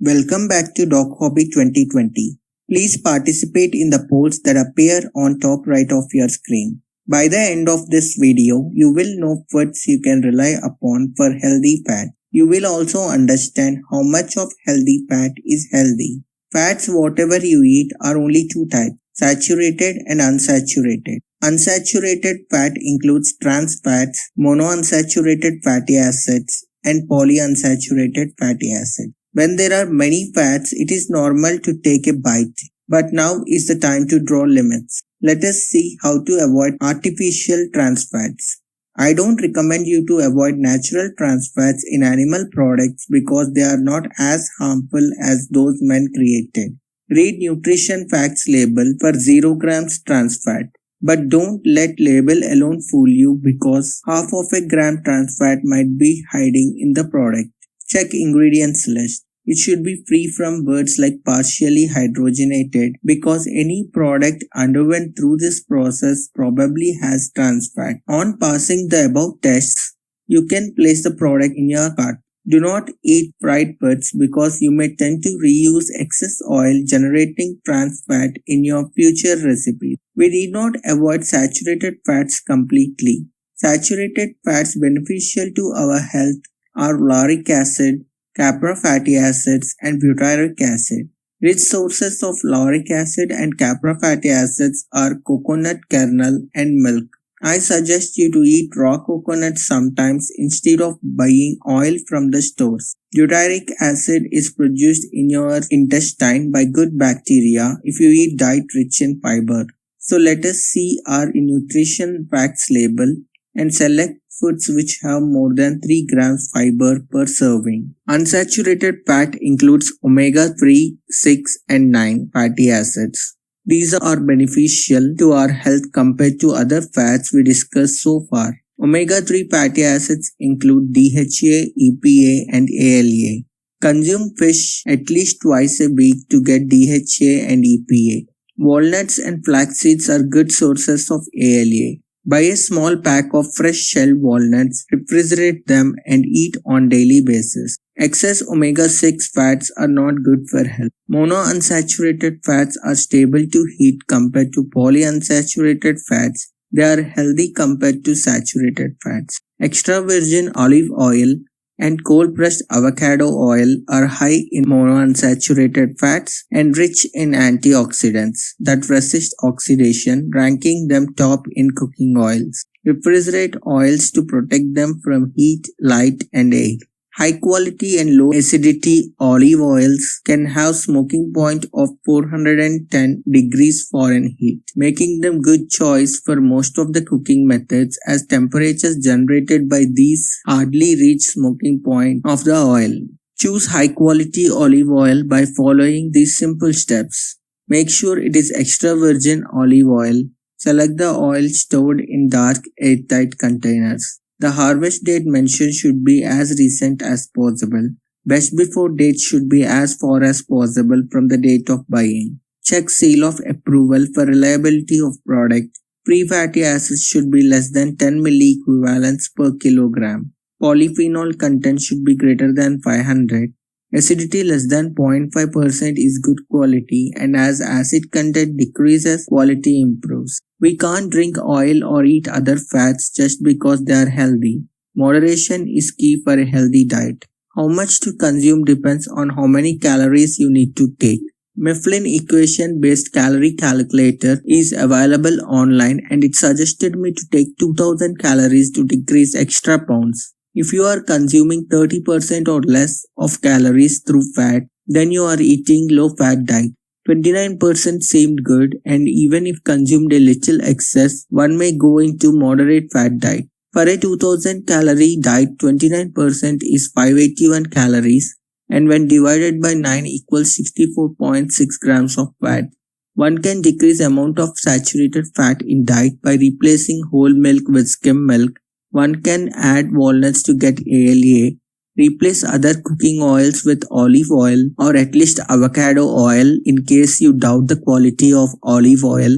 Welcome back to Dog Hobby 2020. Please participate in the polls that appear on top right of your screen. By the end of this video, you will know foods you can rely upon for healthy fat. You will also understand how much of healthy fat is healthy. Fats whatever you eat are only two types, saturated and unsaturated. Unsaturated fat includes trans fats, monounsaturated fatty acids, and polyunsaturated fatty acids. When there are many fats, it is normal to take a bite. But now is the time to draw limits. Let us see how to avoid artificial trans fats. I don't recommend you to avoid natural trans fats in animal products because they are not as harmful as those men created. Read nutrition facts label for 0 grams trans fat. But don't let label alone fool you because half of a gram trans fat might be hiding in the product. Check ingredients list. It should be free from words like partially hydrogenated because any product underwent through this process probably has trans fat. On passing the above tests, you can place the product in your cart. Do not eat fried foods because you may tend to reuse excess oil generating trans fat in your future recipes. We need not avoid saturated fats completely. Saturated fats beneficial to our health are lauric acid, capra fatty acids, and butyric acid. Rich sources of lauric acid and capra fatty acids are coconut kernel and milk. I suggest you to eat raw coconut sometimes instead of buying oil from the stores. Butyric acid is produced in your intestine by good bacteria if you eat diet rich in fiber. So let us see our nutrition facts label and select foods which have more than 3 grams fiber per serving. Unsaturated fat includes omega-3, 6 and 9 fatty acids. These are beneficial to our health compared to other fats we discussed so far. Omega-3 fatty acids include DHA, EPA and ALA. Consume fish at least twice a week to get DHA and EPA. Walnuts and flax seeds are good sources of ALA. Buy a small pack of fresh shelled walnuts, refrigerate them and eat on daily basis. Excess omega-6 fats are not good for health. Monounsaturated fats are stable to heat compared to polyunsaturated fats. They are healthy compared to saturated fats. Extra virgin olive oil and cold-pressed avocado oil are high in monounsaturated fats and rich in antioxidants that resist oxidation, ranking them top in cooking oils. Refrigerate oils to protect them from heat, light, and air. High quality and low acidity olive oils can have smoking point of 410 degrees Fahrenheit, making them good choice for most of the cooking methods as temperatures generated by these hardly reach smoking point of the oil. Choose high quality olive oil by following these simple steps. Make sure it is extra virgin olive oil. Select the oil stored in dark airtight containers. The harvest date mentioned should be as recent as possible. Best before date should be as far as possible from the date of buying. Check seal of approval for reliability of product. Free fatty acids should be less than 10 milliequivalents per kilogram. Polyphenol content should be greater than 500. Acidity less than 0.5% is good quality, and as acid content decreases, quality improves. We can't drink oil or eat other fats just because they are healthy. Moderation is key for a healthy diet. How much to consume depends on how many calories you need to take. Mifflin equation based calorie calculator is available online and it suggested me to take 2000 calories to decrease extra pounds. If you are consuming 30% or less of calories through fat, then you are eating low-fat diet. 29% seemed good, and even if consumed a little excess, one may go into moderate fat diet. For a 2000 calorie diet, 29% is 581 calories, and when divided by 9 equals 64.6 grams of fat. One can decrease amount of saturated fat in diet by replacing whole milk with skim milk. One can add walnuts to get ALA, replace other cooking oils with olive oil or at least avocado oil in case you doubt the quality of olive oil.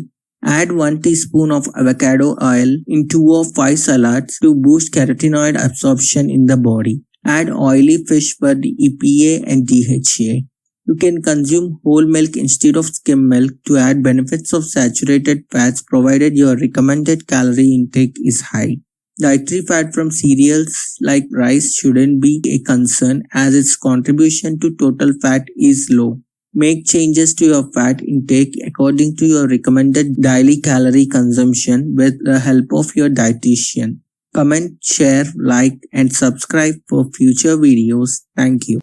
Add 1 teaspoon of avocado oil in 2 or 5 salads to boost carotenoid absorption in the body. Add oily fish for the EPA and DHA. You can consume whole milk instead of skim milk to add benefits of saturated fats provided your recommended calorie intake is high. Dietary fat from cereals like rice shouldn't be a concern as its contribution to total fat is low. Make changes to your fat intake according to your recommended daily calorie consumption with the help of your dietitian. Comment, share, like, and subscribe for future videos. Thank you.